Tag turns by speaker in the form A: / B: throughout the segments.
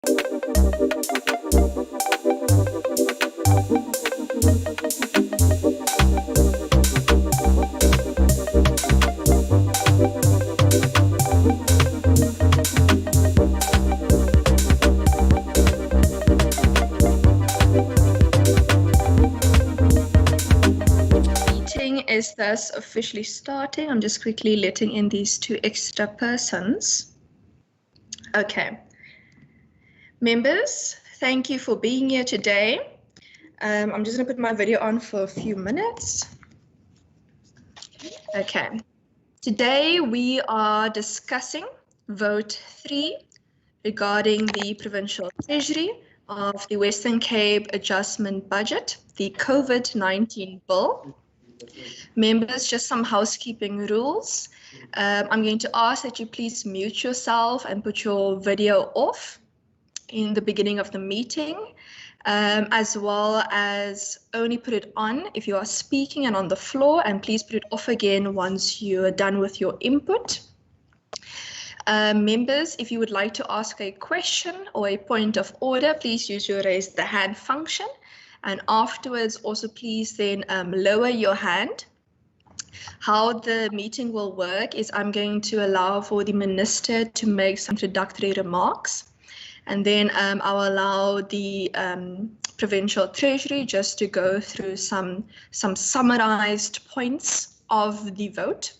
A: Is thus officially starting. I'm just quickly letting in these 2 extra persons. Okay. Members, thank you for being here today. I'm just going to put my video on for a few minutes. Okay. Today we are discussing Vote 3 regarding the Provincial Treasury of the Western Cape Adjustment Budget, the COVID-19 Bill. Members, just some housekeeping rules. I'm going to ask that you please mute yourself and put your video off in the beginning of the meeting, as well as only put it on if you are speaking and on the floor, and please put it off again once you are done with your input. Members, if you would like to ask a question or a point of order, please use your raise the hand function. And afterwards, also please then lower your hand. How the meeting will work is I'm going to allow for the Minister to make some introductory remarks. And then I'll allow the Provincial Treasury just to go through some summarized points of the vote.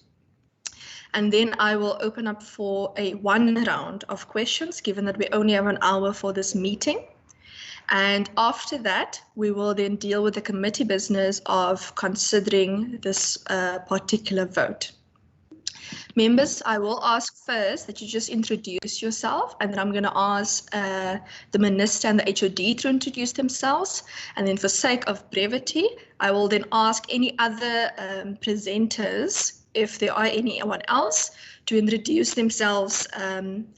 A: And then I will open up for one round of questions, given that we only have an hour for this meeting. And after that, we will then deal with the committee business of considering this particular vote. Members, I will ask first that you just introduce yourself, and then I'm going to ask the Minister and the HOD to introduce themselves. And then for sake of brevity, I will then ask any other presenters, if there are anyone else, to introduce themselves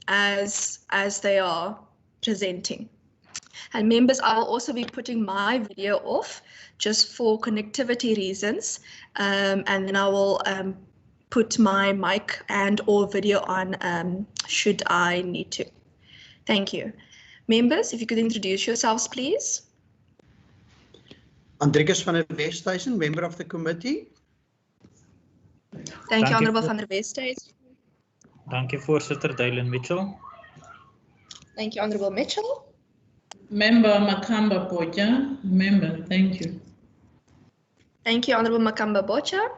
A: as they are presenting. And members, I will also be putting my video off just for connectivity reasons, and then I will put my mic and or video on should I need to. Thank you. Members, if you could introduce yourselves, please.
B: Andrikus van der Westhuizen, member of the committee.
A: Thank you, Honourable van der Westhuizen.
C: Thank you, Voorzitter Dylan Mitchell.
A: Thank you, Honourable Mitchell.
D: Member Makamba Bocha, member, thank you.
A: Thank you, Honourable Makamba Bocha.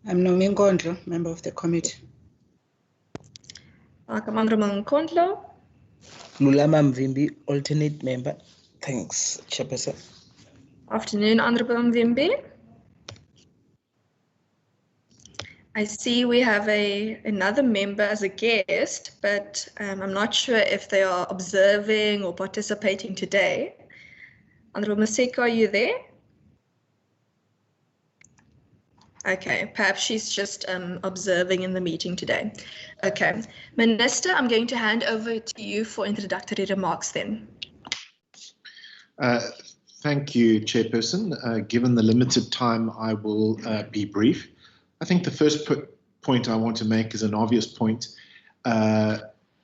E: I'm Nomi Nkondlo, member of the committee.
A: Welcome, Honourable Nkondlo.
F: Lulama Mvimbi, alternate member. Thanks, Chairperson.
A: Afternoon, Honourable Mvimbi. I see we have another member as a guest, but I'm not sure if they are observing or participating today. Honourable Maseko, are you there? Okay, perhaps she's just observing in the meeting today. Okay, Minister, I'm going to hand over to you for introductory remarks then.
G: Thank you, Chairperson. Given the limited time, I will be brief. I think the first point I want to make is an obvious point,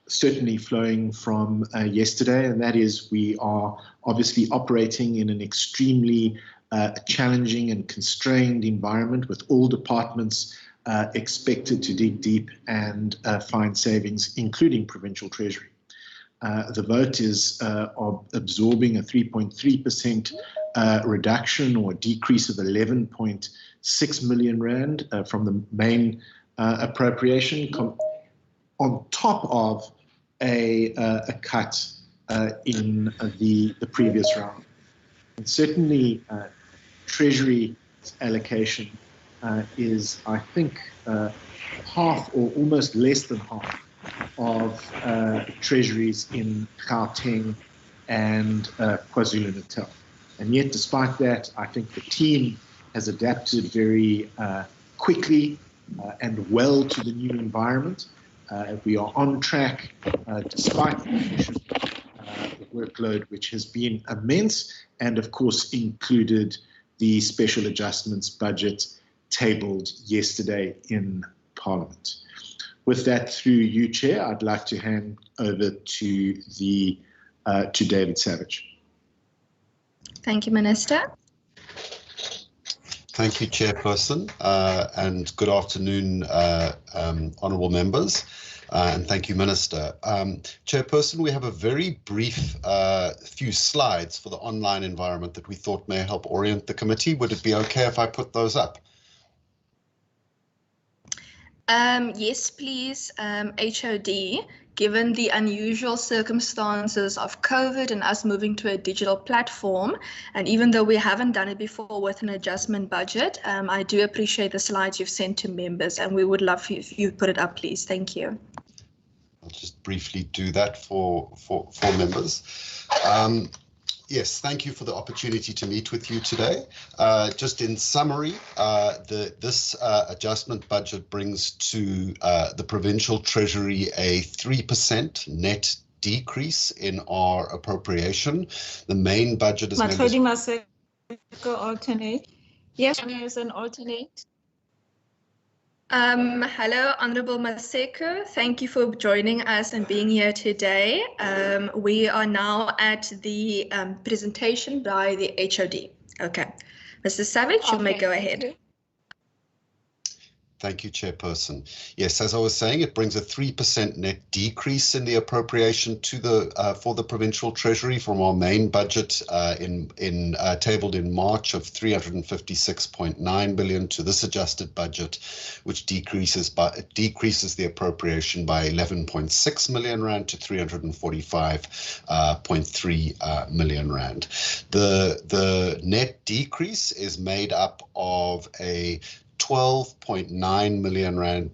G: certainly flowing from yesterday, and that is we are obviously operating in an extremely challenging and constrained environment, with all departments expected to dig deep and find savings, including Provincial Treasury. The vote is absorbing a 3.3% reduction or decrease of 11.6 million rand from the main appropriation, on top of a cut in the previous round. And certainly, Treasury allocation is, I think, half or almost less than half of treasuries in Gauteng and KwaZulu-Natal. And yet, despite that, I think the team has adapted very quickly and well to the new environment. We are on track despite the workload, which has been immense, and of course included the special adjustments budget tabled yesterday in Parliament. With that, through you, Chair, I'd like to hand over to David Savage.
A: Thank you, Minister.
H: Thank you, Chairperson, and good afternoon, honourable members, and thank you, Minister. Chairperson, we have a very brief few slides for the online environment that we thought may help orient the committee. Would it be okay if I put those up?
A: Yes, please, HOD. Given the unusual circumstances of COVID and us moving to a digital platform, and even though we haven't done it before with an adjustment budget, I do appreciate the slides you've sent to members, and we would love if you put it up, please. Thank you.
H: I'll just briefly do that for members. Yes, thank you for the opportunity to meet with you today. Just in summary, this adjustment budget brings to the Provincial Treasury a 3% net decrease in our appropriation. The main budget is...
I: alternate. Yes, there's an alternate.
A: Hello, Honourable Maseko. Thank you for joining us and being here today. We are now at the presentation by the HOD. Okay. Mr. Savage, you may go ahead.
H: Thank you, Chairperson. Yes, as I was saying, it brings a 3% net decrease in the appropriation to the for the Provincial Treasury from our main budget tabled in March of 356.9 billion to this adjusted budget, which decreases the appropriation by 11.6 million rand to 345.3 million rand. The net decrease is made up of a 12.9 million rand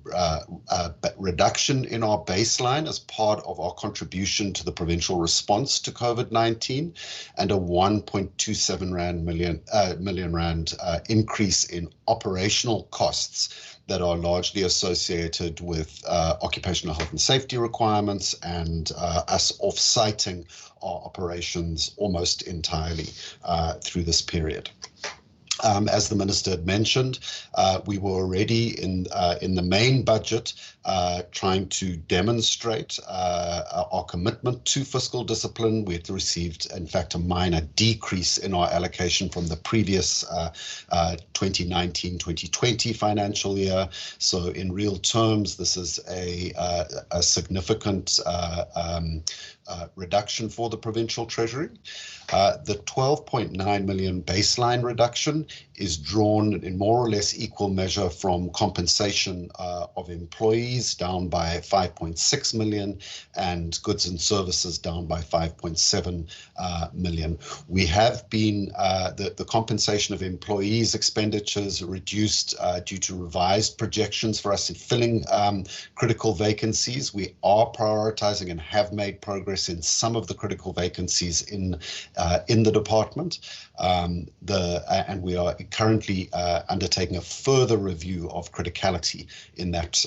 H: reduction in our baseline as part of our contribution to the provincial response to COVID-19, and a 1.27 million rand increase in operational costs that are largely associated with occupational health and safety requirements and us off-siting our operations almost entirely through this period. As the Minister had mentioned, we were already in the main budget trying to demonstrate our commitment to fiscal discipline. We had received, in fact, a minor decrease in our allocation from the previous 2019-2020 financial year. So in real terms, this is a significant reduction for the Provincial Treasury. The 12.9 million baseline reduction is drawn in more or less equal measure from compensation of employees, down by 5.6 million, and goods and services down by 5.7 million. We have been, the compensation of employees expenditures reduced due to revised projections for us in filling critical vacancies. We are prioritizing and have made progress in some of the critical vacancies in the department, and we are currently undertaking a further review of criticality in that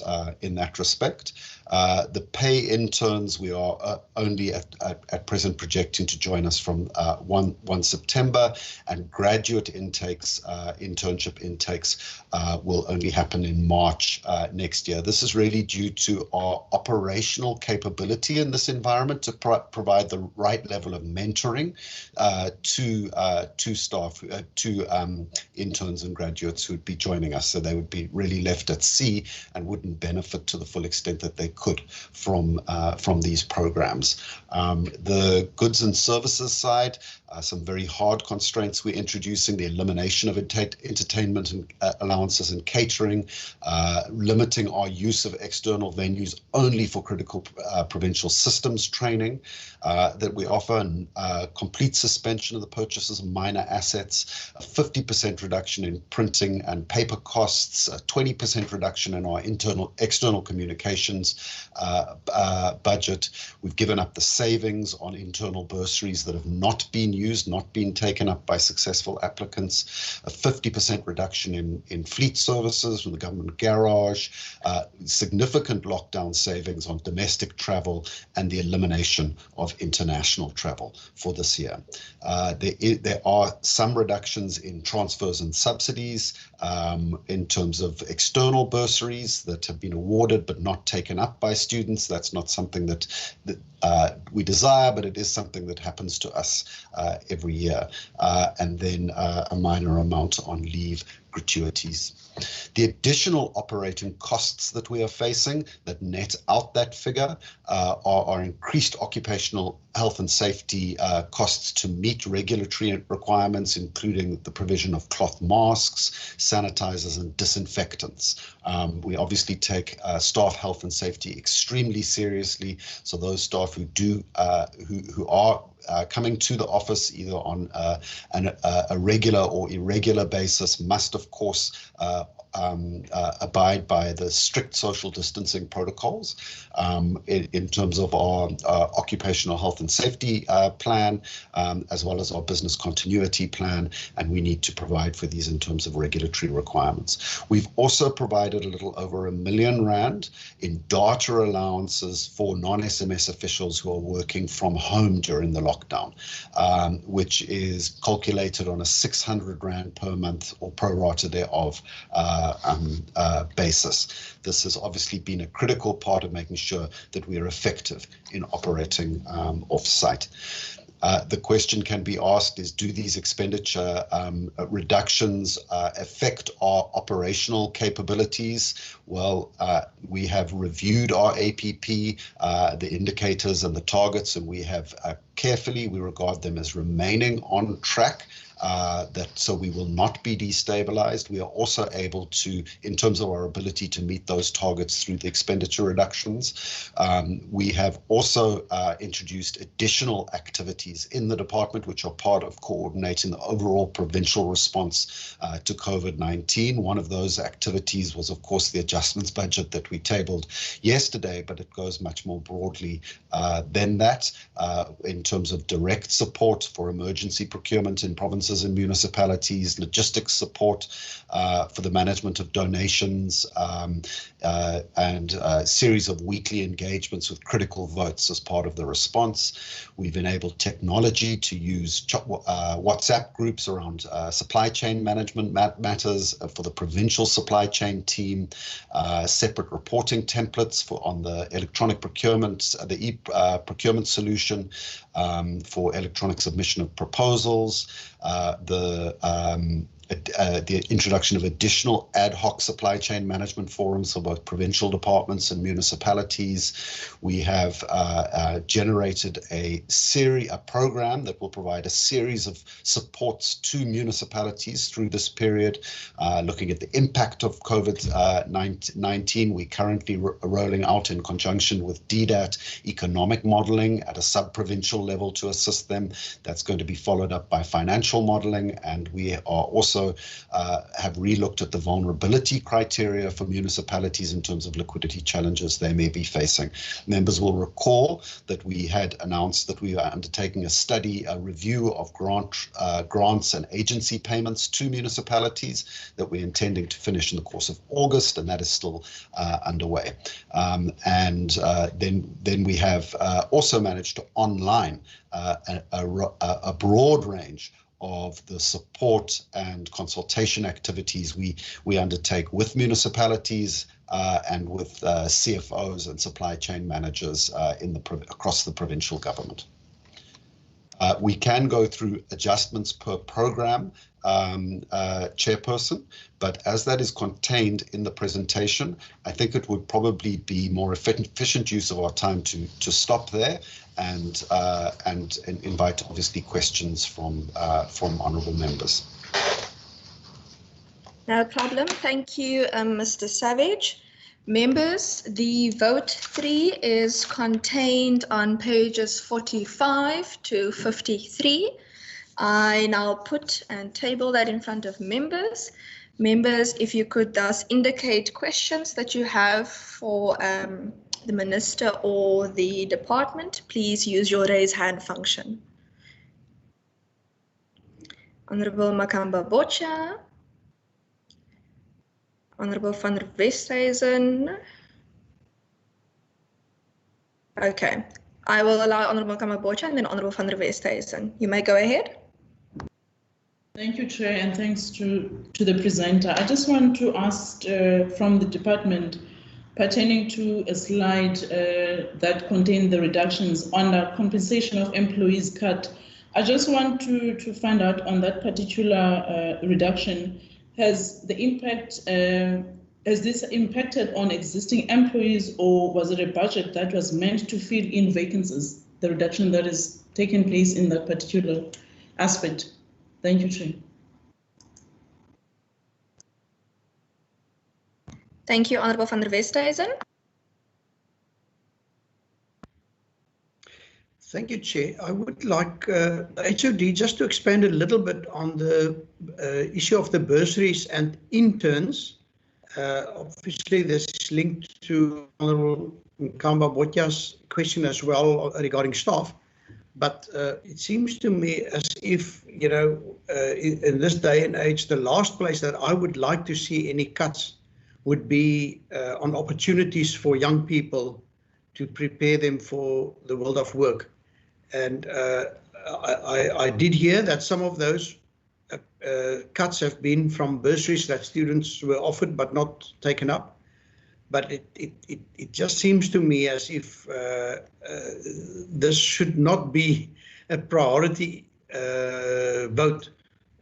H: respect. The pay interns, we are only at present projecting to join us from 1 September, and graduate intakes, internship intakes will only happen in March next year. This is really due to our operational capability in this environment to provide the right level of mentoring to staff, to interns and graduates who would be joining us. So they would be really left at sea and wouldn't benefit to the full extent that they could from these programs. The goods and services side, some very hard constraints we're introducing: the elimination of entertainment and allowances and catering, limiting our use of external venues only for critical provincial systems training that we offer, and complete suspension of the purchases of minor assets, a 50% reduction in printing and paper costs, a 20% reduction in our external communications, budget. We've given up the savings on internal bursaries that have not been used, not been taken up by successful applicants, a 50% reduction in fleet services from the government garage, significant lockdown savings on domestic travel, and the elimination of international travel for this year. There are some reductions in transfers and subsidies in terms of external bursaries that have been awarded but not taken up by students. That's not something that we desire, but it is something that happens to us every year. And then a minor amount on leave gratuities. The additional operating costs that we are facing that net out that figure are increased occupational health and safety costs to meet regulatory requirements, including the provision of cloth masks, sanitizers, and disinfectants. We obviously take staff health and safety extremely seriously. So those staff who are coming to the office either on a regular or irregular basis must, of course, abide by the strict social distancing protocols in terms of our occupational health and safety plan, as well as our business continuity plan, and we need to provide for these in terms of regulatory requirements. We've also provided a little over R1 million in data allowances for non-SMS officials who are working from home during the lockdown, which is calculated on a R600 per month or pro rata thereof basis. This has obviously been a critical part of making sure that we are effective in operating off-site. The question can be asked is, do these expenditure reductions affect our operational capabilities? Well, we have reviewed our APP, the indicators and the targets, and we have carefully, we regard them as remaining on track. So we will not be destabilized. We are also able to, in terms of our ability to meet those targets through the expenditure reductions. We have also introduced additional activities in the department, which are part of coordinating the overall provincial response to COVID-19. One of those activities was, of course, the adjustments budget that we tabled yesterday, but it goes much more broadly than that in terms of direct support for emergency procurement in provinces and municipalities, logistics support for the management of donations, and a series of weekly engagements with critical votes as part of the response. We've enabled technology to use WhatsApp groups around supply chain management matters for the provincial supply chain team, separate reporting templates on the electronic procurement, the e-procurement solution for electronic submission of proposals, the introduction of additional ad hoc supply chain management forums for both provincial departments and municipalities. We have generated a program that will provide a series of supports to municipalities through this period, looking at the impact of COVID-19. We're currently rolling out in conjunction with DDAT economic modeling at a sub-provincial level to assist them. That's going to be followed up by financial modeling, and we are also have relooked at the vulnerability criteria for municipalities in terms of liquidity challenges they may be facing. Members will recall that we had announced that we are undertaking a study, a review of grants and agency payments to municipalities that we're intending to finish in the course of August, and that is still underway. Then we have also managed to online a broad range of the support and consultation activities we undertake with municipalities and with CFOs and supply chain managers across the provincial government. We can go through adjustments per program, Chairperson, but as that is contained in the presentation, I think it would probably be more efficient use of our time to stop there and invite obviously questions from honourable members.
A: No problem. Thank you, Mr. Savage. Members, the vote 3 is contained on pages 45 to 53. I now put and table that in front of members. Members, if you could thus indicate questions that you have for the minister or the department, please use your raise hand function. Honorable Makamba Bocha, Honorable van der Westhuizen. Okay, I will allow Honorable Makamba Bocha and then Honorable van der Westhuizen. You may go ahead.
D: Thank you, Chair, and thanks to the presenter. I just want to ask from the department pertaining to a slide that contained the reductions under compensation of employees cut. I just want to find out on that particular reduction, has this impacted on existing employees, or was it a budget that was meant to fill in vacancies, the reduction that is taking place in that particular aspect? Thank you, Chair.
A: Thank you, Honorable van der Westhuizen.
B: Thank you, Chair. I would like HOD just to expand a little bit on the issue of the bursaries and interns. Obviously, this is linked to Honorable Nkamba Botja's question as well regarding staff. But it seems to me as if, you know, in this day and age, the last place that I would like to see any cuts would be on opportunities for young people to prepare them for the world of work. And I did hear that some of those cuts have been from bursaries that students were offered but not taken up. But it just seems to me as if this should not be a priority vote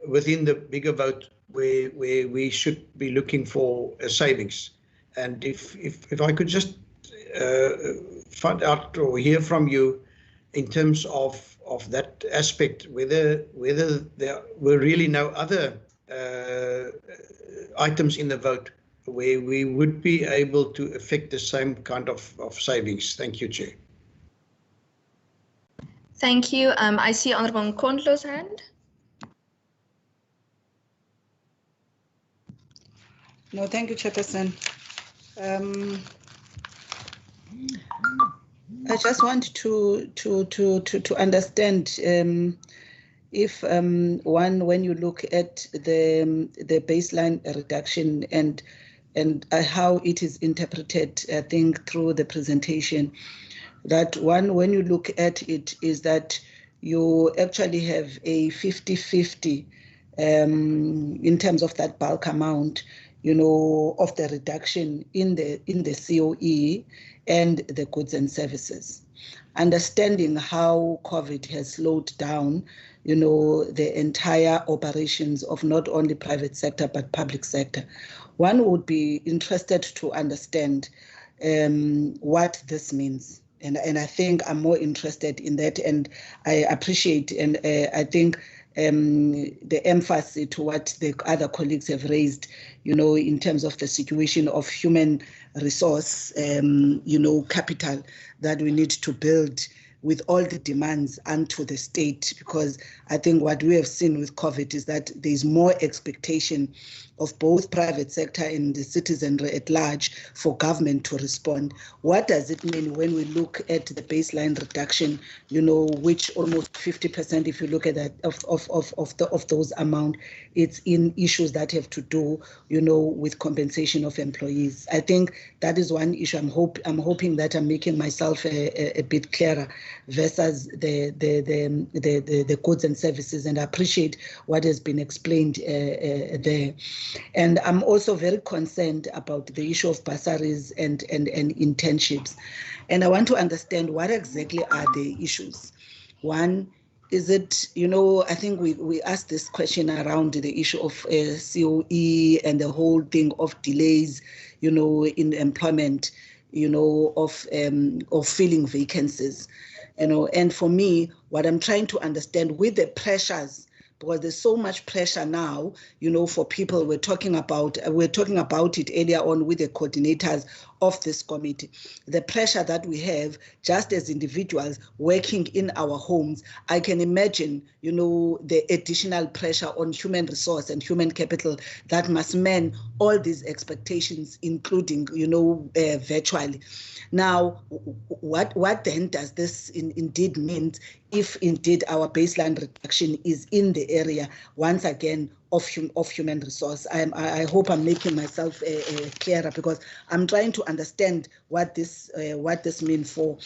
B: within the bigger vote where we should be looking for savings. And if I could just find out or hear from you in terms of that aspect, whether there were really no other items in the vote where we would be able to effect the same kind of savings. Thank you, Chair.
A: Thank you. I see Honorable Nkondlo's hand.
E: No, thank you, Chairperson. I just want to understand if when you look at the baseline reduction and how it is interpreted, I think through the presentation, that when you look at it is that you actually have a 50-50 in terms of that bulk amount, you know, of the reduction in the COE and the goods and services. Understanding how COVID has slowed down, you know, the entire operations of not only private sector but public sector. One would be interested to understand what this means. And I think I'm more interested in that, and I appreciate and I think the emphasis to what the other colleagues have raised, you know, in terms of the situation of human resource, you know, capital that we need to build with all the demands unto the state, because I think what we have seen with COVID is that there's more expectation of both private sector and the citizenry at large for government to respond. What does it mean when we look at the baseline reduction, you know, which almost 50%, if you look at that, of those amount, it's in issues that have to do, you know, with compensation of employees. I think that is one issue. I'm hoping that I'm making myself a bit clearer versus the goods and services, and I appreciate what has been explained there. And I'm also very concerned about the issue of bursaries and internships. And I want to understand what exactly are the issues. One, is it, you know, I think we asked this question around the issue of COE and the whole thing of delays, you know, in employment, you know, of filling vacancies, you know. And for me, what I'm trying to understand with the pressures, because there's so much pressure now, you know, for people. We're talking about it earlier on with the coordinators of this committee. The pressure that we have just as individuals working in our homes, I can imagine, the additional pressure on human resource and human capital that must man all these expectations, including, virtually. Now, what then does this indeed mean if indeed our baseline reduction is in the area, once again, of human resource? I hope I'm making myself clearer, because I'm trying to understand what this means for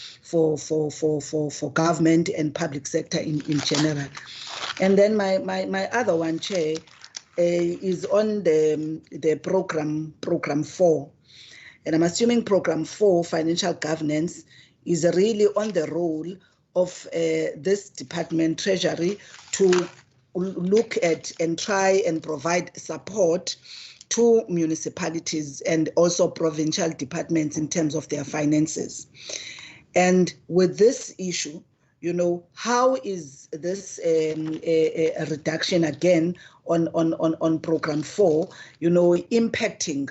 E: government and public sector in general. And then my other one, Chair, is on the program 4. And I'm assuming program 4, financial governance, is really on the role of this department, Treasury, to look at and try and provide support to municipalities and also provincial departments in terms of their finances. And with this issue, how is this a reduction again on program 4, impacting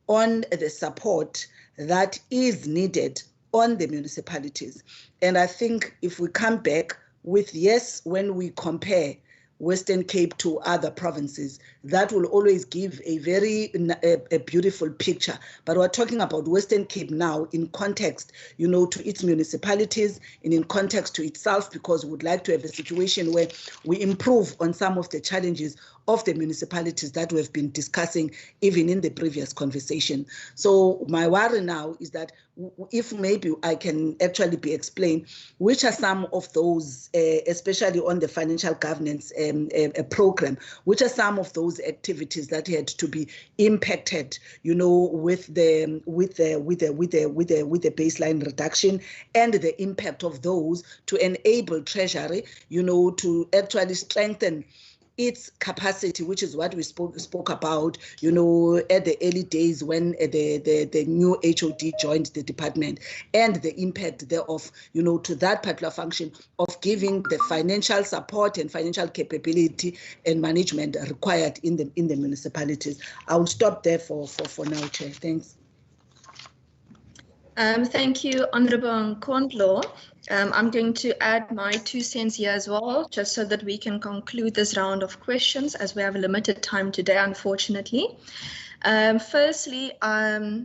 E: on the support that is needed on the municipalities? And I think if we come back with, yes, when we compare Western Cape to other provinces, that will always give a very a beautiful picture. But we're talking about Western Cape now in context, to its municipalities and in context to itself, because we would like to have a situation where we improve on some of the challenges of the municipalities that we've been discussing even in the previous conversation. So my worry now is that if maybe I can actually be explained which are some of those, especially on the financial governance program, which are some of those activities that had to be impacted, with the baseline reduction, and the impact of those to enable Treasury, to actually strengthen its capacity, which is what we spoke about, at the early days when the new HOD joined the department, and the impact thereof, to that particular function of giving the financial support and financial capability and management required in the municipalities. I will stop there for now, Chair. Thanks.
A: Thank you, Honourable Nkondlo. I'm going to add my 2 cents here as well, just so that we can conclude this round of questions, as we have limited time today, unfortunately. Firstly, I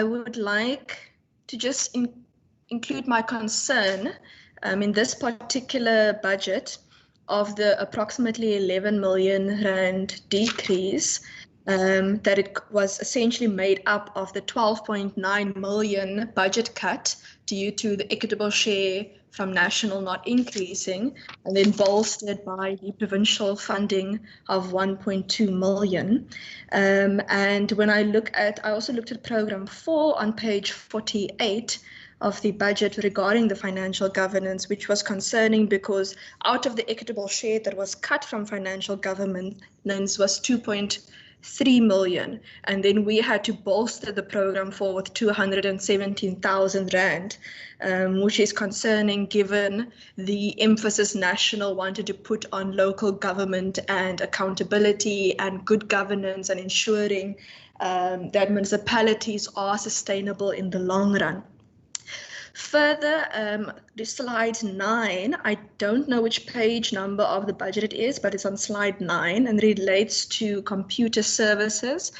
A: would like to just include my concern in this particular budget of the approximately 11 million rand decrease, that it was essentially made up of the 12.9 million budget cut due to the equitable share from national not increasing, and then bolstered by the provincial funding of 1.2 million. And when I also looked at program 4 on page 48 of the budget regarding the financial governance, which was concerning because out of the equitable share that was cut from financial governance was 2.3 million, and then we had to bolster the program for with 217,000 rand, which is concerning given the emphasis national wanted to put on local government and accountability and good governance and ensuring that municipalities are sustainable in the long run. Further, the slide 9, I don't know which page number of the budget it is, but it's on slide 9 and relates to computer services.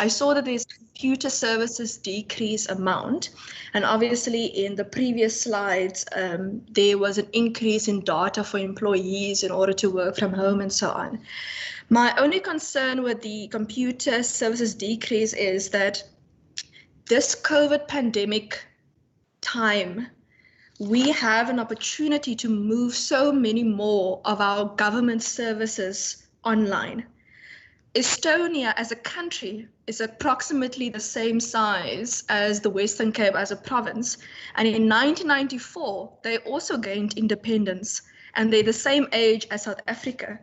A: I saw that there's computer services decrease amount, and obviously in the previous slides, there was an increase in data for employees in order to work from home and so on. My only concern with the computer services decrease is that this COVID pandemic time, we have an opportunity to move so many more of our government services online. Estonia as a country is approximately the same size as the Western Cape as a province. And in 1994, they also gained independence, and they're the same age as South Africa.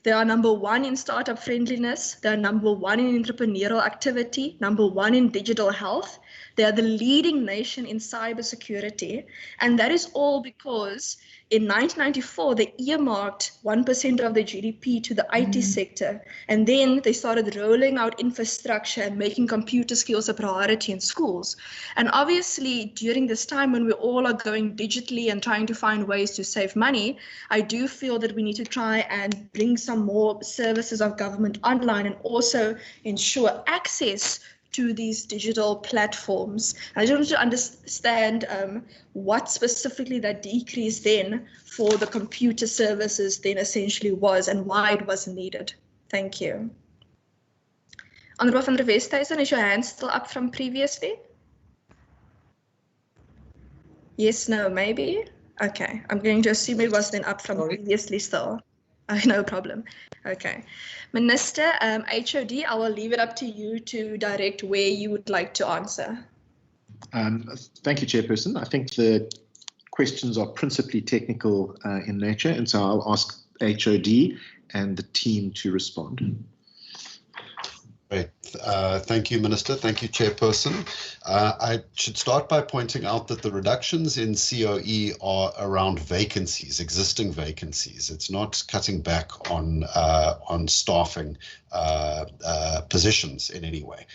A: They are #1 in startup friendliness, they are #1 in entrepreneurial activity, #1 in digital health, They are the leading nation in cybersecurity. And that is all because in 1994, they earmarked 1% of their GDP to the IT sector. And then they started rolling out infrastructure and making computer skills a priority in schools. And obviously, during this time when we all are going digitally and trying to find ways to save money, I do feel that we need to try and bring some more services of government online and also ensure access to these digital platforms. I just want to understand what specifically that decrease then for the computer services then essentially was and why it was needed. Thank you. Honourable van der Westhuizen, is your hand still up from previously? Yes, no, maybe? Okay, I'm going to assume it was then up from previously still. No problem. Okay. Minister, HOD, I will leave it up to you to direct where you would like to answer.
G: Thank you, Chairperson. I think the questions are principally technical in nature, and so I'll ask HOD and the team to respond.
H: Great. Thank you, Minister. Thank you, Chairperson. I should start by pointing out that the reductions in COE are around vacancies, existing vacancies. It's not cutting back on staffing positions in any way.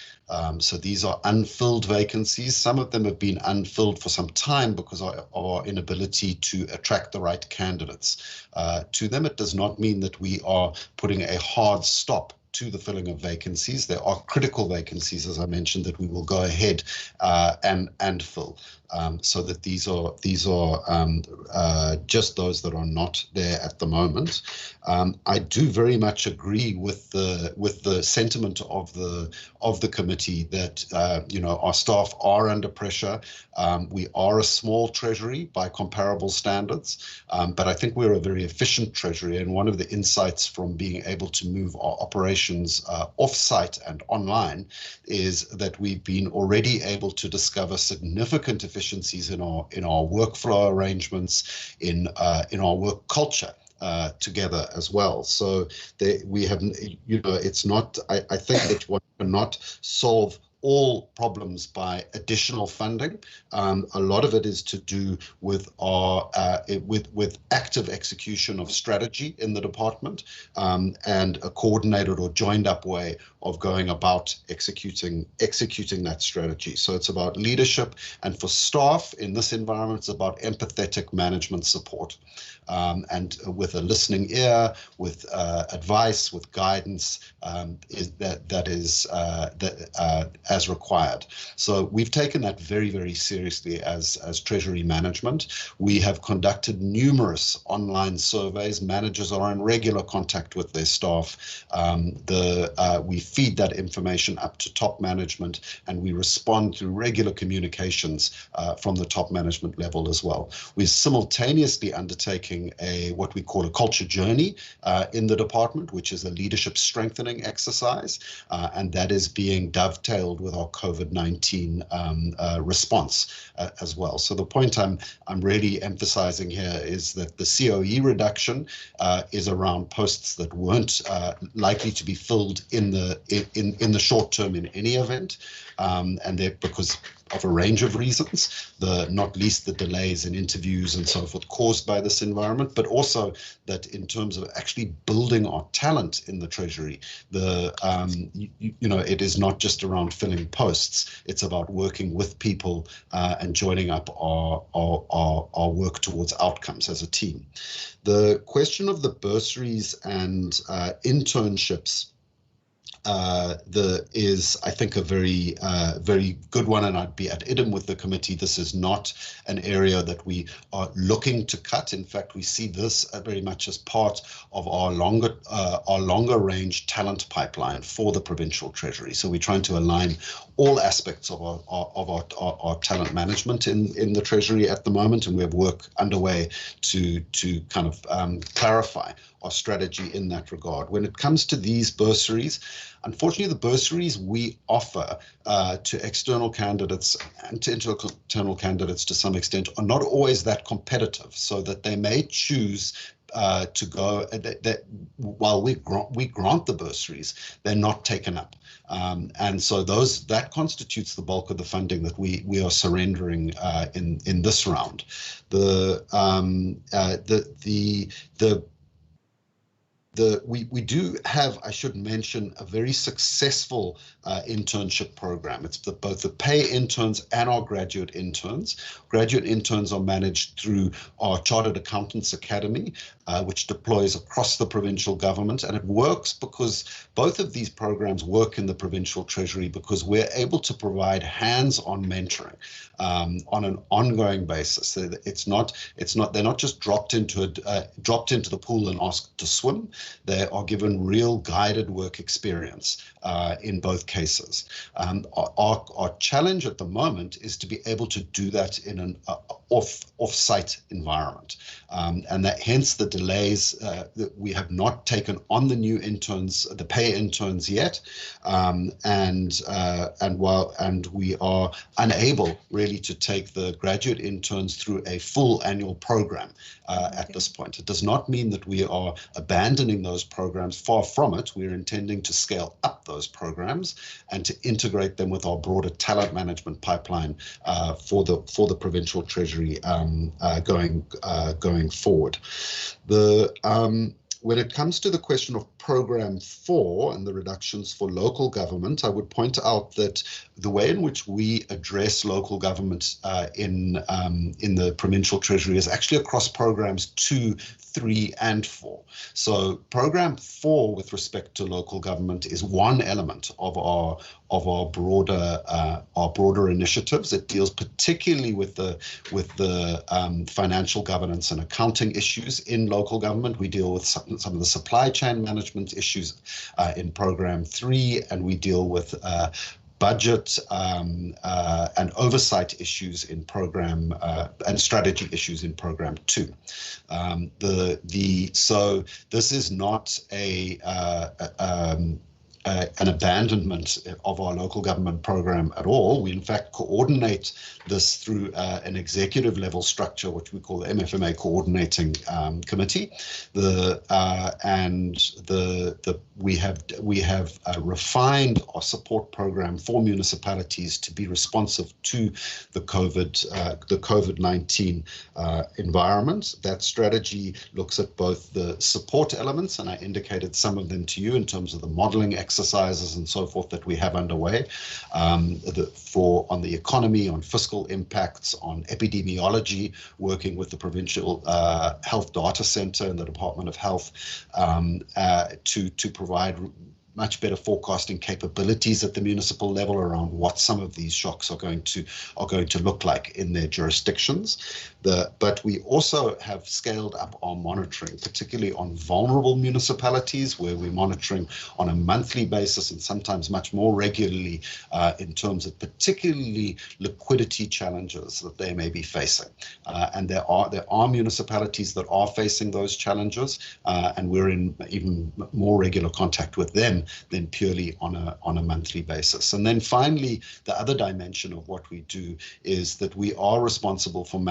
H: So these are unfilled vacancies. Some of them have been unfilled for some time because of our inability to attract the right candidates to them. It does not mean that we are putting a hard stop to the filling of vacancies. There are critical vacancies, as I mentioned, that we will go ahead and fill. So that these are just those that are not there at the moment. I do very much agree with the sentiment of the committee that our staff are under pressure. We are a small treasury by comparable standards, but I think we're a very efficient treasury. And one of the insights from being able to move our operations off-site and online is that we've been already able to discover significant efficiencies in our workflow arrangements, in our work culture together as well. So we have, it's not. I think that one cannot solve all problems by additional funding. A lot of it is to do with our with active execution of strategy in the department and a coordinated or joined up way of going about executing that strategy. So it's about leadership, and for staff in this environment, it's about empathetic management support. And with a listening ear, with advice, with guidance, as required. So we've taken that very, very seriously as Treasury management. We have conducted numerous online surveys. Managers are in regular contact with their staff. We feed that information up to top management, and we respond to regular communications from the top management level as well. We're simultaneously undertaking what we call a culture journey in the department, which is a leadership strengthening exercise, and that is being dovetailed with our COVID-19 response as well. So the point I'm really emphasizing here is that the COE reduction is around posts that weren't likely to be filled in the short term in any event, and they're because of a range of reasons, not least the delays in interviews and so forth caused by this environment, but also that in terms of actually building our talent in the Treasury, it is not just around filling posts, it's about working with people and joining up our work towards outcomes as a team. The question of the bursaries and internships is, I think, a very good one, and I'd be at idem with the committee. This is not an area that we are looking to cut. In fact, we see this very much as part of our longer range talent pipeline for the Provincial Treasury. So we're trying to align all aspects of our talent management in the Treasury at the moment, and we have work underway to kind of clarify our strategy in that regard. When it comes to these bursaries, unfortunately, the bursaries we offer to external candidates and to internal candidates to some extent are not always that competitive, so that they may choose to go, that while we grant the bursaries, they're not taken up. And so that constitutes the bulk of the funding that we are surrendering in this round. We do have, I should mention, a very successful internship program. It's both the pay interns and our graduate interns. Graduate interns are managed through our Chartered Accountants Academy, which deploys across the provincial government, and it works because both of these programs work in the provincial treasury because we're able to provide hands-on mentoring on an ongoing basis. They're not just dropped into the pool and asked to swim. They are given real guided work experience in both cases. Our challenge at the moment is to be able to do that in an off-site environment, and that hence the delays that we have not taken on the new interns, the pay interns yet, and we are unable really to take the graduate interns through a full annual program at this point. It does not mean that we are abandoning those programs. Far from it. We're intending to scale up those programs and to integrate them with our broader talent management pipeline for the provincial treasury going forward. When it comes to the question of Program 4 and the reductions for local government, I would point out that the way in which we address local government in the provincial treasury is actually across programs 2, 3, and 4. So Program 4, with respect to local government, is one element of our broader initiatives. It deals particularly with the financial governance and accounting issues in local government. We deal with some of the supply chain management issues in Program 3, and we deal with budget and oversight issues in Program and strategy issues in Program 2. So this is not an abandonment of our local government program at all. We in fact coordinate this through an executive level structure, which we call the MFMA Coordinating Committee. We have refined our support program for municipalities to be responsive to the COVID-19 environment. That strategy looks at both the support elements, and I indicated some of them to you in terms of the modeling exercises and so forth that we have underway on the economy, on fiscal impacts, on epidemiology, working with the Provincial Health Data Center and the Department of Health to provide much better forecasting capabilities at the municipal level around what some of these shocks are going to look like in their jurisdictions. But we also have scaled up our monitoring, particularly on vulnerable municipalities, where we're monitoring on a monthly basis and sometimes much more regularly in terms of particularly liquidity challenges that they may be facing. And there are municipalities that are facing those challenges, and we're in even more regular contact with them than purely on a monthly basis. And then finally, the other dimension of what we do is that we are responsible for the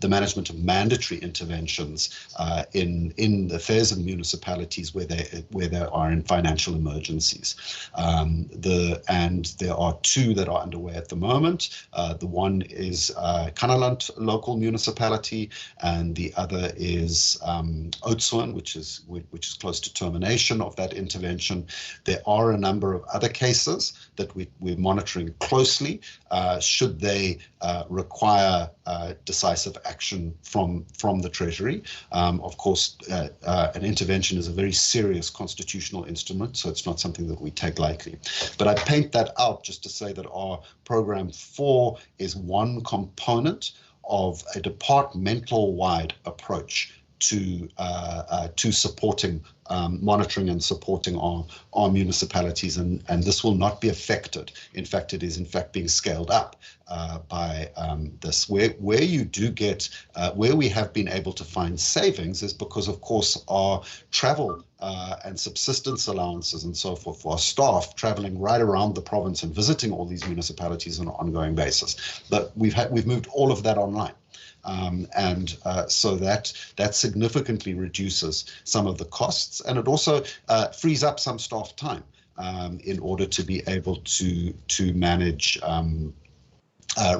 H: management of mandatory interventions in the affairs of municipalities where they are in financial emergencies. And there are two that are underway at the moment. The one is Kanaland local municipality, and the other is Oudtshoorn, which is close to termination of that intervention. There are a number of other cases that we're monitoring closely should they require decisive action from the Treasury. Of course, an intervention is a very serious constitutional instrument, so it's not something that we take lightly. But I paint that out just to say that our Program 4 is one component of a departmental-wide approach to supporting monitoring and supporting our municipalities, and this will not be affected. In fact, it is in fact being scaled up by this. Where you do get where we have been able to find savings is because, of course, our travel and subsistence allowances and so forth for our staff traveling right around the province and visiting all these municipalities on an ongoing basis. But we've moved all of that online. So that significantly reduces some of the costs, and it also frees up some staff time in order to be able to manage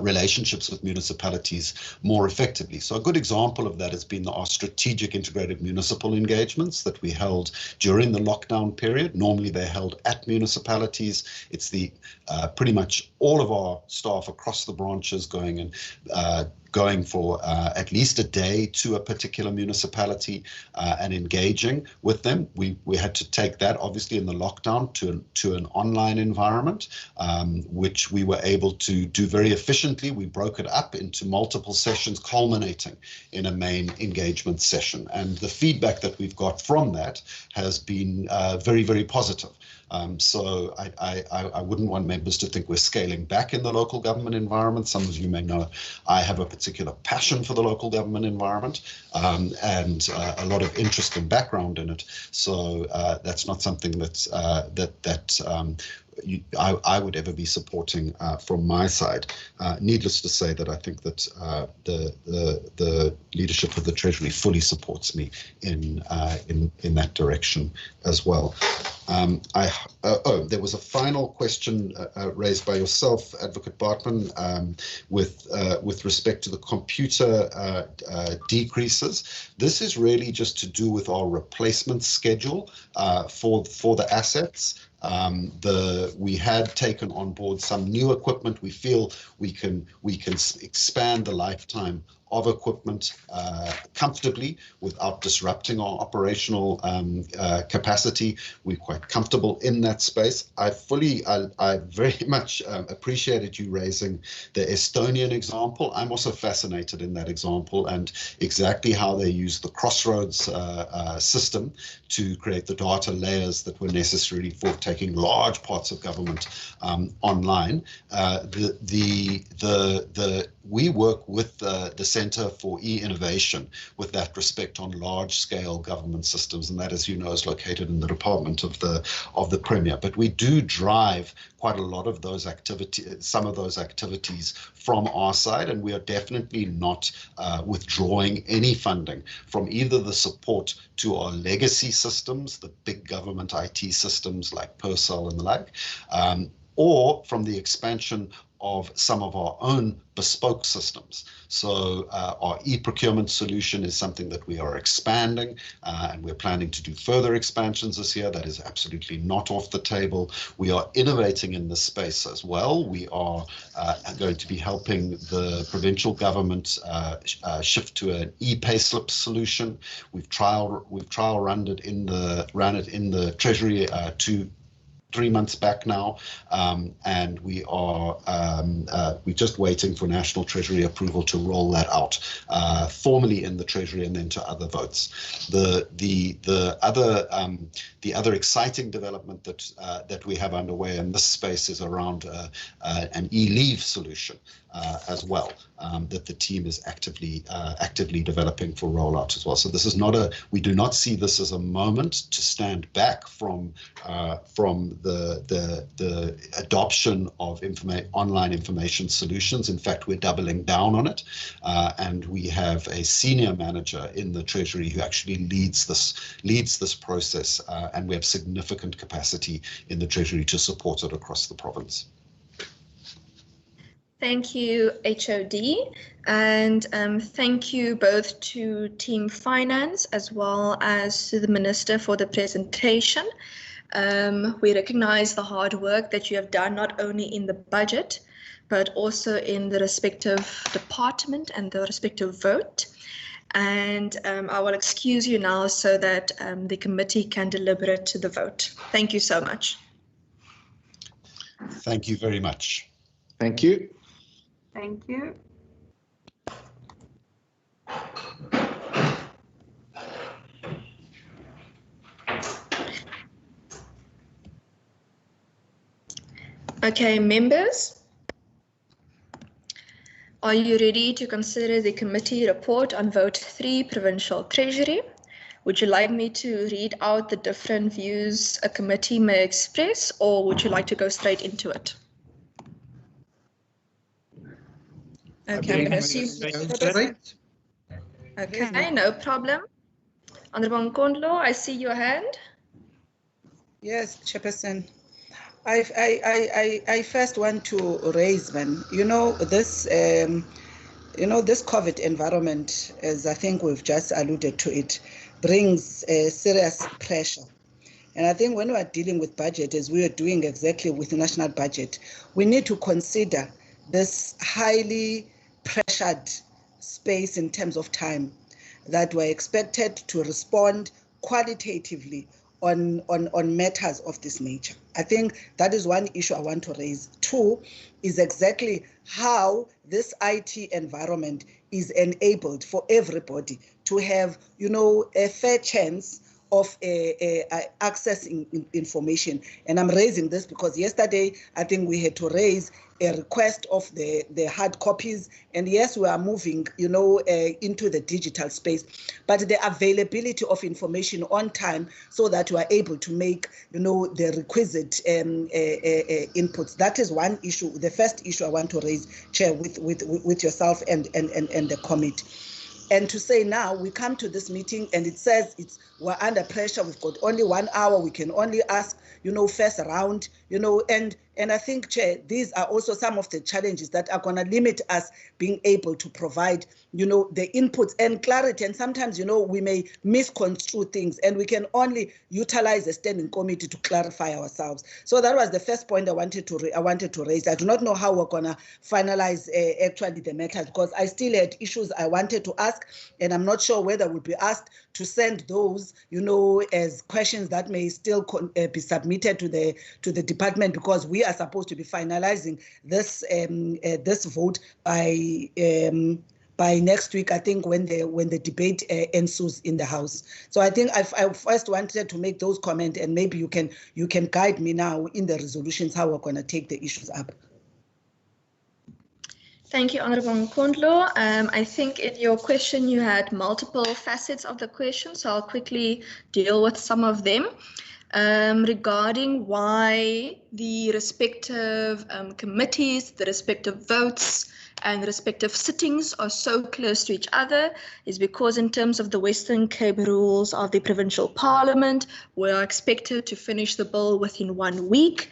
H: relationships with municipalities more effectively. So a good example of that has been our strategic integrated municipal engagements that we held during the lockdown period. Normally they're held at municipalities. It's the pretty much all of our staff across the branches going for at least a day to a particular municipality and engaging with them. We had to take that obviously in the lockdown to an online environment, which we were able to do very efficiently. We broke it up into multiple sessions culminating in a main engagement session. And the feedback that we've got from that has been very, very positive. So I wouldn't want members to think we're scaling back in the local government environment. Some of you may know I have a particular passion for the local government environment and a lot of interest and background in it. So that's not something that's I would ever be supporting from my side. Needless to say that I think that the leadership of the Treasury fully supports me in that direction as well. There was a final question raised by yourself, Advocate Bartman, with respect to the computer decreases. This is really just to do with our replacement schedule for the assets. We had taken on board some new equipment. We feel we can expand the lifetime of equipment comfortably without disrupting our operational capacity. We're quite comfortable in that space. I very much appreciated you raising the Estonian example. I'm also fascinated in that example and exactly how they use the Crossroads system to create the data layers that were necessary for taking large parts of government online. We work with the Centre for E-Innovation with that respect on large-scale government systems, and that, as you know, is located in the department of the Premier. But we do drive quite a lot of those activities, some of those activities from our side, and we are definitely not withdrawing any funding from either the support to our legacy systems, the big government IT systems like Persol and the like, or from the expansion of some of our own bespoke systems. So our e-procurement solution is something that we are expanding, and we're planning to do further expansions this year. That is absolutely not off the table. We are innovating in this space as well. We are going to be helping the provincial government shift to an e-payslip solution. We've trial run it in the Treasury 3 months back now, and we're just waiting for National Treasury approval to roll that out formally in the Treasury and then to other votes. The other exciting development that we have underway in this space is around an e-leave solution as well, that the team is actively developing for rollout as well. So this is we do not see this as a moment to stand back from the adoption of online information solutions. In fact, we're doubling down on it, and we have a senior manager in the Treasury who actually leads this process, and we have significant capacity in the Treasury to support it across the province.
A: Thank you, HOD, and thank you both to Team Finance as well as to the Minister for the presentation. We recognize the hard work that you have done not only in the budget, but also in the respective department and the respective vote. And I will excuse you now so that the committee can deliberate to the vote. Thank you so much.
H: Thank you very much.
G: Thank you.
I: Thank you.
A: Okay, members, are you ready to consider the committee report on vote 3, Provincial Treasury? Would you like me to read out the different views a committee may express, or would you like to go straight into it? Okay, I'm going to assume.
B: Right.
A: Okay, no problem. Honorable Nkondlo, I see your hand.
E: Yes, Chairperson. I first want to raise, man, this this COVID environment, as I think we've just alluded to it, brings serious pressure. And I think when we are dealing with budget, as we are doing exactly with the national budget, we need to consider this highly pressured space in terms of time that we're expected to respond qualitatively on matters of this nature. I think that is one issue I want to raise. Two is exactly how this IT environment is enabled for everybody to have, a fair chance of accessing information. And I'm raising this because yesterday, I think we had to raise a request of the hard copies. And yes, we are moving, into the digital space, but the availability of information on time so that we are able to make, the requisite inputs. That is one issue. The first issue I want to raise, Chair, with yourself and the committee. And to say now we come to this meeting and it says we're under pressure, we've got only 1 hour, we can only ask, first round, and I think, Chair, these are also some of the challenges that are going to limit us being able to provide, the inputs and clarity. And sometimes, we may misconstrue things and we can only utilize a standing committee to clarify ourselves. So that was the first point I wanted to raise. I do not know how we're going to finalize actually the matter, because I still had issues I wanted to ask, and I'm not sure whether we'll be asked to send those, as questions that may still be submitted to the department, because we are supposed to be finalizing this this vote by next week, I think, when the debate ensues in the House. So I think I first wanted to make those comments, and maybe you can guide me now in the resolutions how we're going to take the issues up.
A: Thank you, Honorable Nkondlo. I think in your question you had multiple facets of the question, so I'll quickly deal with some of them. Regarding why the respective committees, the respective votes, and the respective sittings are so close to each other is because in terms of the Western Cape rules of the Provincial Parliament, we are expected to finish the bill within 1 week.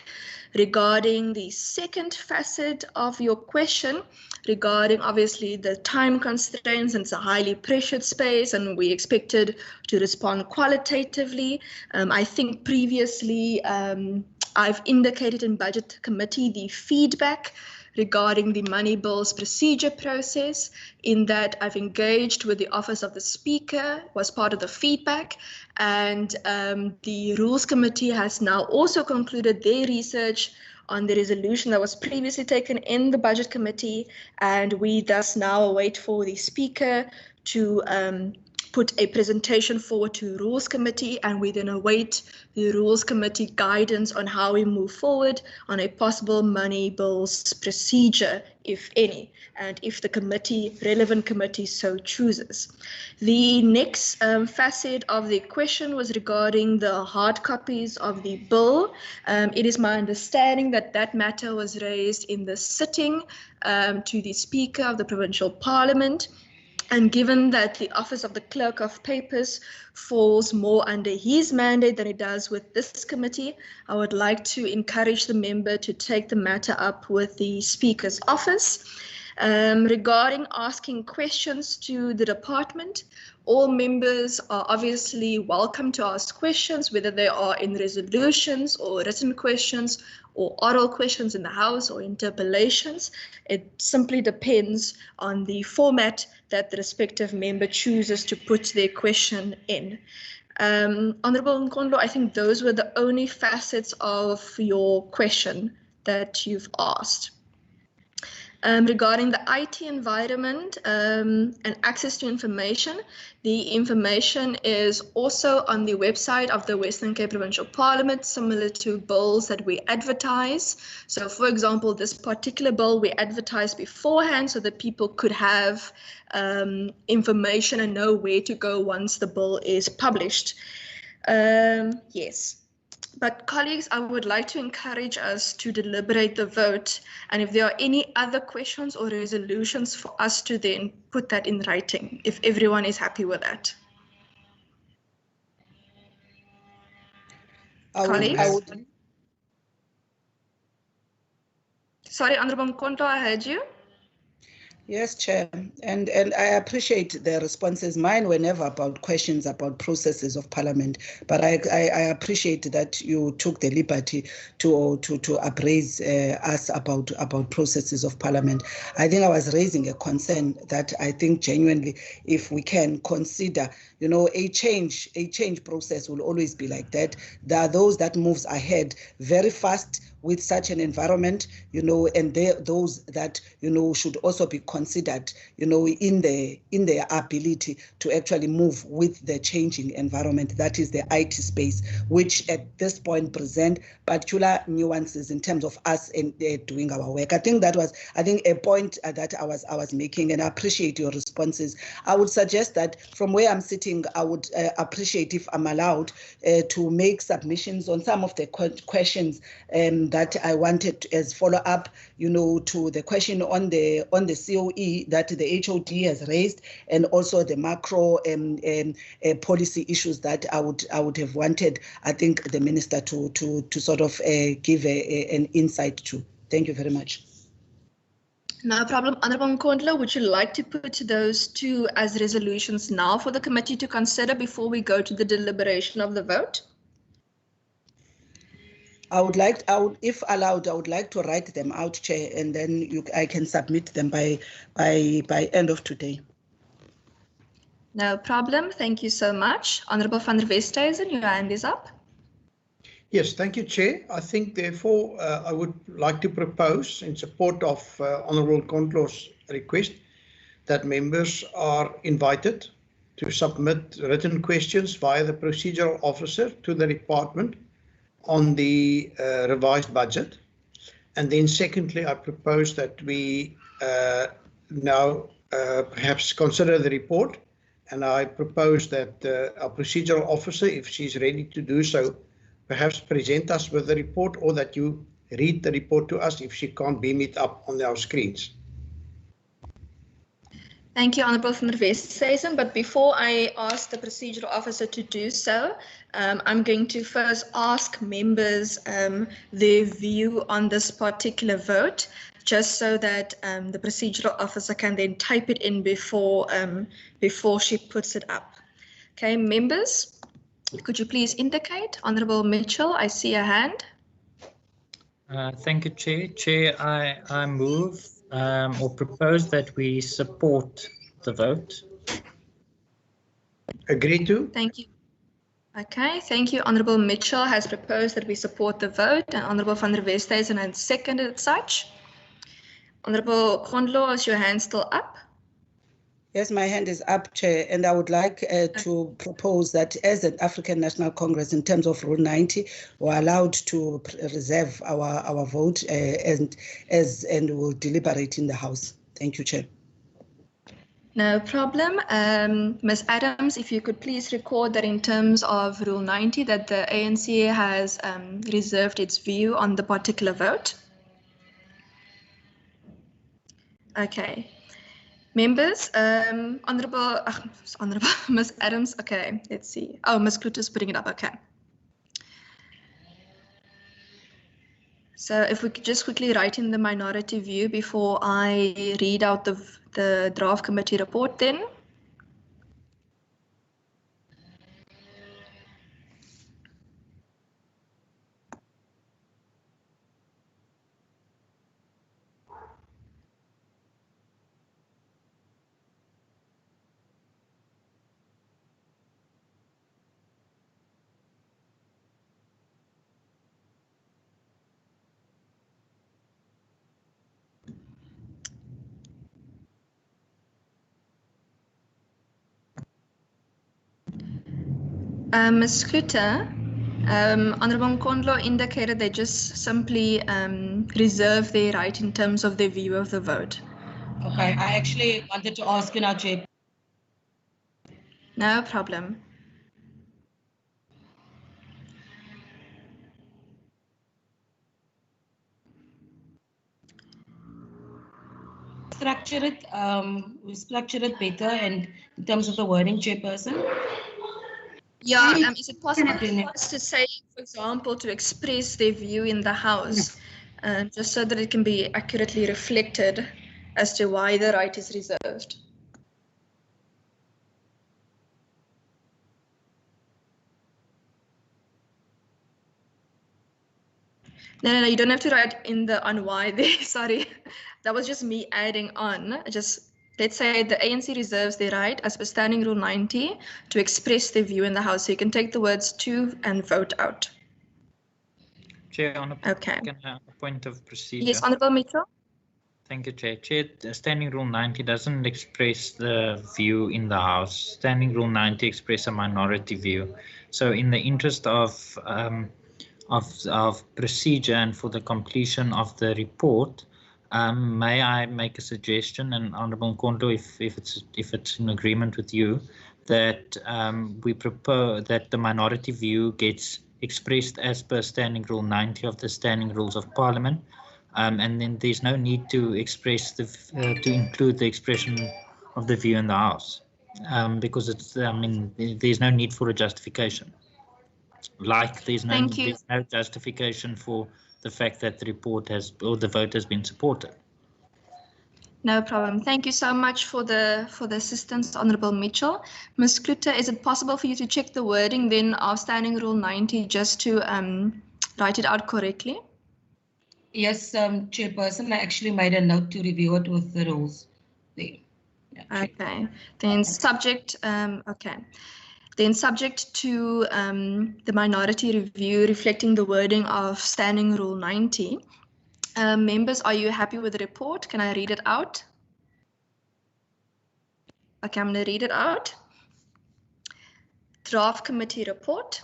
A: Regarding the second facet of your question, regarding obviously the time constraints, and it's a highly pressured space and we expected to respond qualitatively. I think previously I've indicated in Budget Committee the feedback regarding the money bills procedure process, in that I've engaged with the Office of the Speaker, was part of the feedback, and the Rules Committee has now also concluded their research on the resolution that was previously taken in the Budget Committee, and we thus now await for the Speaker to put a presentation forward to Rules Committee, and we then await the Rules Committee guidance on how we move forward on a possible money bills procedure, if any, and if the relevant committee so chooses. The next facet of the question was regarding the hard copies of the bill. It is my understanding that that matter was raised in the sitting to the Speaker of the Provincial Parliament. And given that the Office of the Clerk of Papers falls more under his mandate than it does with this committee, I would like to encourage the member to take the matter up with the Speaker's office. Regarding asking questions to the department, all members are obviously welcome to ask questions, whether they are in resolutions or written questions or oral questions in the House or interpellations. It simply depends on the format that the respective member chooses to put their question in. Honourable Nkondlo, I think those were the only facets of your question that you've asked. Regarding the IT environment and access to information, the information is also on the website of the Western Cape Provincial Parliament, similar to bills that we advertise. So, for example, this particular bill we advertised beforehand so that people could have information and know where to go once the bill is published. Yes. But colleagues, I would like to encourage us to deliberate the vote. And if there are any other questions or resolutions for us to then put that in writing, if everyone is happy with that. Colleagues? Sorry, Honorable Mkonto, I heard you.
E: Yes, Chair, and I appreciate the responses. Mine were never about questions about processes of Parliament, but I appreciate that you took the liberty to appraise us about processes of Parliament. I think I was raising a concern that I think genuinely, if we can consider, you know, a change process will always be like that. There are those that moves ahead very fast with such an environment, you know, and those that, you know, should also be considered, you know, in their ability to actually move with the changing environment. That is the IT space, which at this point present particular nuances in terms of us and doing our work. I think that was, a point that I was making, and I appreciate your responses. I would suggest that from where I'm sitting, I would appreciate if I'm allowed to make submissions on some of the questions that I wanted as follow-up, you know, to the question on the COE that the HOD has raised, and also the macro policy issues that I would have wanted, I think, the Minister to sort of give an insight to. Thank you very much.
A: No problem. Honourable Nkondlo, would you like to put those two as resolutions now for the committee to consider before we go to the deliberation of the vote?
E: If allowed, I would like to write them out, Chair, and then I can submit them by end of today.
A: No problem. Thank you so much. Honourable van der Westhuizen, your hand is up.
B: Yes, thank you, Chair. I think, therefore, I would like to propose, in support of Honourable Nkondlo's request, that members are invited to submit written questions via the procedural officer to the department on the revised budget. And then secondly, I propose that we now perhaps consider the report, and I propose that our procedural officer, if she's ready to do so, perhaps present us with the report, or that you read the report to us if she can't beam it up on our screens.
A: Thank you, Honourable van der Westhuizen. But before I ask the procedural officer to do so, I'm going to first ask members their view on this particular vote, just so that the procedural officer can then type it in before she puts it up. Okay, members, could you please indicate? Honourable Mitchell, I see a hand.
C: Thank you, Chair. Chair, I move or propose that we support the vote.
B: Agree to?
A: Thank you. Okay, thank you. Honourable Mitchell has proposed that we support the vote, and Honourable van der Westhuizen has seconded such. Honourable Nkondlo, is your hand still up?
E: Yes, my hand is up, Chair, and I would like to propose that as an African National Congress, in terms of Rule 90, we're allowed to reserve our vote and will deliberate in the House. Thank you, Chair.
A: No problem. Ms. Adams, if you could please record that in terms of Rule 90, that the ANC has reserved its view on the particular vote. Okay. Members, Honourable Ms. Adams, okay, let's see. Oh, Ms. Kluter's putting it up, okay. So if we could just quickly write in the minority view before I read out the draft committee report then. Ms. Kluter, Honourable Nkondlo indicated they just simply reserve their right in terms of their view of the vote.
J: Okay, I actually wanted to ask you now, Chair.
A: No problem.
J: structure it, better and in terms of the wording, Chairperson?
A: Yeah, is it possible for us to say, for example, to express their view in the House, just so that it can be accurately reflected as to why the right is reserved? No, you don't have to write in the on why there, sorry. That was just me adding on. Just, let's say the ANC reserves their right, as per Standing Rule 90, to express their view in the House. So you can take the words to and vote out.
C: Chair, on a point of procedure.
A: Yes, Honourable Mitchell.
C: Thank you, Chair. Chair, Standing Rule 90 doesn't express the view in the House. Standing Rule 90 expresses a minority view. So in the interest of procedure and for the completion of the report, may I make a suggestion, and Honourable Nkondo, if it's in agreement with you, that we propose that the minority view gets expressed as per Standing Rule 90 of the Standing Rules of Parliament, and then there's no need to express the to include the expression of the view in the House, because it's there's no need for a justification. Like there's no justification for the fact that the report has or the vote has been supported.
A: No problem. Thank you so much for the assistance, Honourable Mitchell. Ms. Kluter, is it possible for you to check the wording then of Standing Rule 90 just to write it out correctly?
J: Yes, Chairperson, I actually made a note to review it with the rules there. Yeah,
A: okay. Then subject, Then subject to the minority review reflecting the wording of Standing Rule 90. Members, are you happy with the report? Can I read it out? Okay, I'm going to read it out. Draft Committee Report.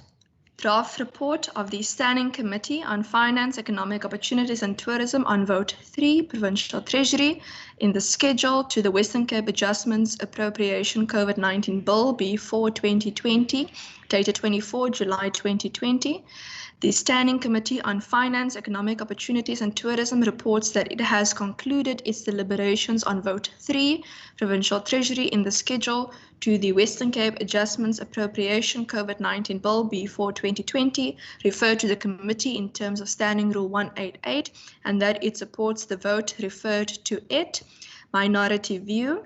A: Draft Report of the Standing Committee on Finance, Economic Opportunities and Tourism on Vote 3, Provincial Treasury, in the schedule to the Western Cape Adjustments Appropriation COVID-19 Bill B4 2020, dated 24 July 2020. The Standing Committee on Finance, Economic Opportunities and Tourism reports that it has concluded its deliberations on Vote 3, Provincial Treasury, in the schedule to the Western Cape Adjustments Appropriation COVID-19 Bill B4 2020, referred to the committee in terms of Standing Rule 188, and that it supports the vote referred to it. Minority view.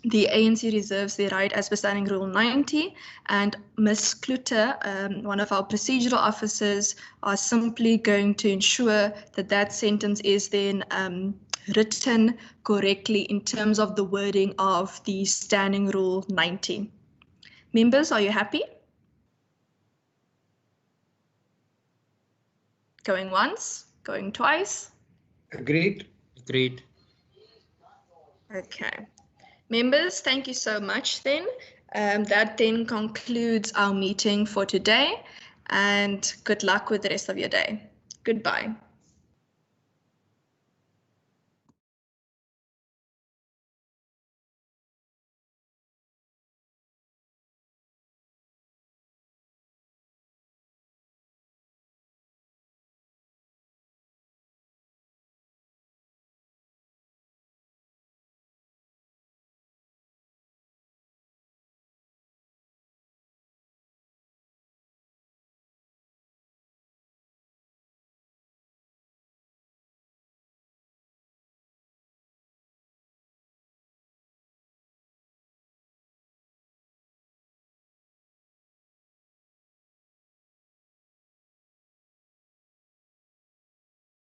A: The ANC reserves their right as per Standing Rule 90, and Ms. Kluter, one of our procedural officers, are simply going to ensure that that sentence is then written correctly in terms of the wording of the Standing Rule 90. Members, are you happy? Going once, going twice?
B: Agreed.
C: Agreed.
A: Okay. Members, thank you so much then. That then concludes our meeting for today, and good luck with the rest of your day. Goodbye.